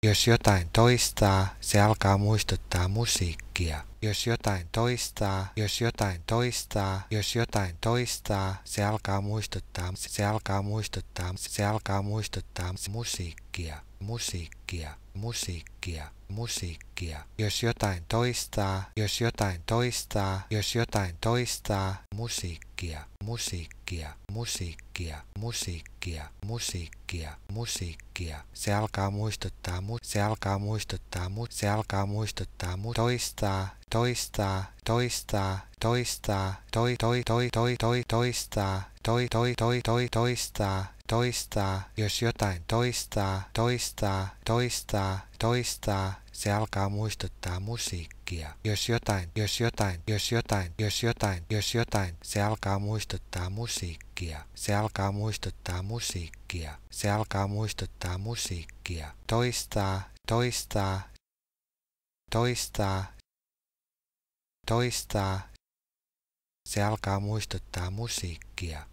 Jos jotain toistaa, se alkaa muistuttaa musiikkia. Jos jotain toistaa, jos jotain toistaa, jos jotain toistaa, se alkaa muistuttaa musiikkia, musiikkia, musiikkia, musiikkia. Jos jotain toistaa, jos jotain toistaa, jos jotain toistaa, musiikkia, musiikkia, musiikkia, musiikkia, musiikkia, musiikkia. Se alkaa muistuttaa toistaa, toistaa, toistaa, toistaa, toistaa, toistaa, jos jotain toistaa, toistaa, toistaa, toistaa, se alkaa muistuttaa musiikkia. Jos jotain, jos jotain, jos jotain, jos jotain, jos jotain, se alkaa muistuttaa musiikkia. Se alkaa muistuttaa musiikkia. Se alkaa muistuttaa musiikkia. Toistaa, toistaa, toistaa, toistaa, se alkaa muistuttaa musiikkia.